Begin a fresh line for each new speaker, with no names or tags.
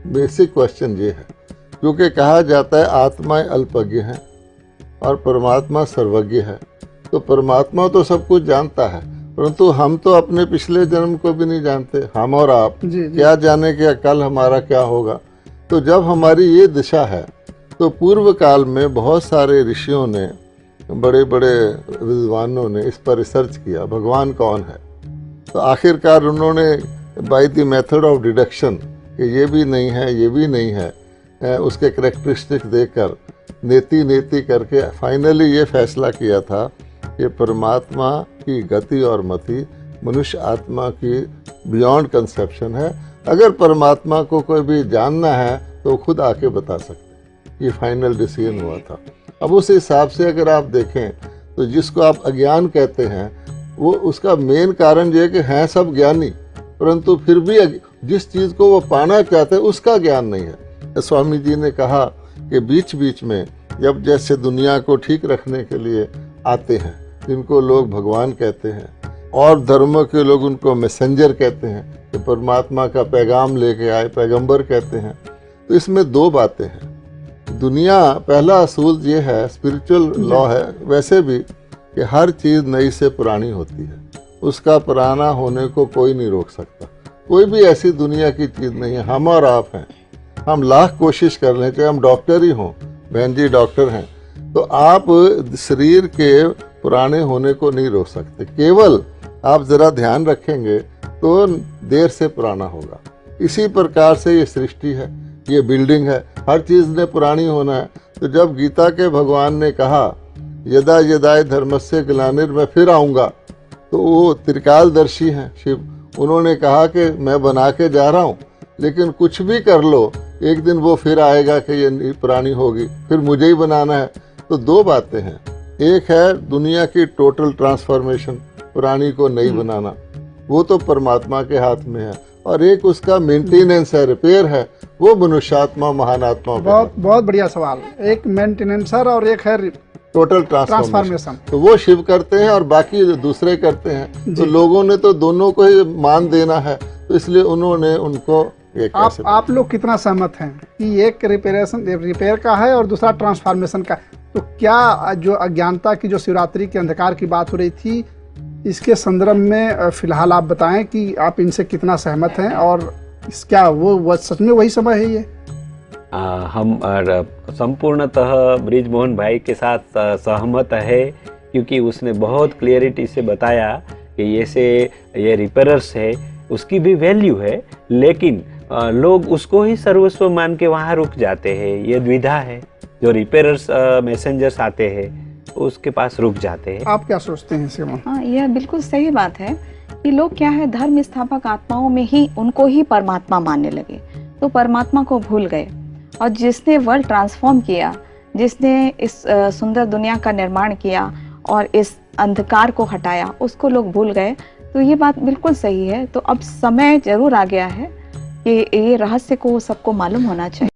Basic question ये है, क्योंकि कहा जाता है आत्माएं अल्पज्ञ हैं और परमात्मा सर्वज्ञ है। तो परमात्मा तो सब कुछ जानता है, परंतु हम तो अपने पिछले जन्म को भी नहीं जानते। हम और आप क्या जाने कि कल हमारा क्या होगा। तो जब हमारी ये दिशा है, तो पूर्व काल में बहुत सारे ऋषियों ने, बड़े बड़े विद्वानों ने इस पर रिसर्च किया, भगवान कौन है। तो आखिरकार उन्होंने by the method of deduction कि ये भी नहीं है, ये भी नहीं है, उसके करैक्टरिस्टिक देकर नेति नेति करके फाइनली ये फैसला किया था कि परमात्मा की गति और मति मनुष्य आत्मा की बियॉन्ड कंसेप्शन है। अगर परमात्मा को कोई भी जानना है तो खुद आके बता सकते हैं। ये फाइनल डिसीजन हुआ था। अब उस हिसाब से अगर आप देखें तो जिसको आप अज्ञान कहते हैं, वो उसका मेन कारण ये है कि हैं सब ज्ञानी, परंतु फिर भी जिस चीज़ को वो पाना चाहते हैं उसका ज्ञान नहीं है। स्वामी जी ने कहा कि बीच बीच में जब जैसे दुनिया को ठीक रखने के लिए आते हैं, जिनको लोग भगवान कहते हैं और धर्मों के लोग उनको मैसेंजर कहते हैं, कि परमात्मा का पैगाम लेके आए, पैगंबर कहते हैं। तो इसमें दो बातें हैं। दुनिया, पहला असूल ये है, स्पिरिचुअल लॉ है वैसे भी, कि हर चीज़ नई से पुरानी होती है। उसका पुराना होने को कोई नहीं रोक सकता। कोई भी ऐसी दुनिया की चीज़ नहीं है। हम और आप हैं, हम लाख कोशिश कर लें, चाहे हम डॉक्टर ही हों, बहन जी डॉक्टर हैं, तो आप शरीर के पुराने होने को नहीं रोक सकते। केवल आप ज़रा ध्यान रखेंगे तो देर से पुराना होगा। इसी प्रकार से ये सृष्टि है, ये बिल्डिंग है, हर चीज़ ने पुरानी होना है। तो जब गीता के भगवान ने कहा यदा यदाय धर्मस्य ग्लानिर्, मैं फिर आऊँगा, तो वो त्रिकालदर्शी हैं शिव। उन्होंने कहा कि मैं बना के जा रहा हूँ, लेकिन कुछ भी कर लो, एक दिन वो फिर आएगा कि ये पुरानी होगी, फिर मुझे ही बनाना है। तो दो बातें हैं, एक है दुनिया की टोटल ट्रांसफॉर्मेशन, पुरानी को नई बनाना, वो तो परमात्मा के हाथ में है, और एक उसका मेंटेनेंस है, रिपेयर है, वो मनुष्यात्मा महान आत्मा।
बहुत बढ़िया सवाल। एक मेंटेनेंसर और एक है
टोटल ट्रांसफॉर्मेशन। तो वो शिव करते हैं और बाकी दूसरे करते हैं। तो लोगों ने तो दोनों को ही मान देना है, तो इसलिए उन्होंने उनको
आप लोग कितना सहमत हैं कि एक रिपेयर का है और दूसरा ट्रांसफॉर्मेशन का? तो क्या जो अज्ञानता की, जो शिवरात्रि के अंधकार की बात हो रही थी, इसके संदर्भ में फिलहाल आप बताएं कि आप इनसे कितना सहमत हैं, और क्या वो सच में वही समय है ये?
हम संपूर्णतः ब्रिजमोहन भाई के साथ सहमत है, क्योंकि उसने बहुत क्लियरिटी से बताया कि ये रिपेयर्स है, उसकी भी वैल्यू है, लेकिन लोग उसको ही सर्वस्व मान के वहाँ रुक जाते हैं। ये द्विधा है, जो रिपेयर्स मैसेंजर्स आते हैं उसके पास रुक जाते हैं।
आप क्या सोचते हैं इसके?
हाँ, यह बिल्कुल सही बात है कि लोग क्या है, धर्म स्थापक आत्माओं में ही उनको ही परमात्मा मानने लगे, तो परमात्मा को भूल गए। और जिसने वर्ल्ड ट्रांसफॉर्म किया, जिसने इस सुंदर दुनिया का निर्माण किया और इस अंधकार को हटाया, उसको लोग भूल गए। तो ये बात बिल्कुल सही है। तो अब समय जरूर आ गया है कि ये रहस्य को सबको मालूम होना चाहिए।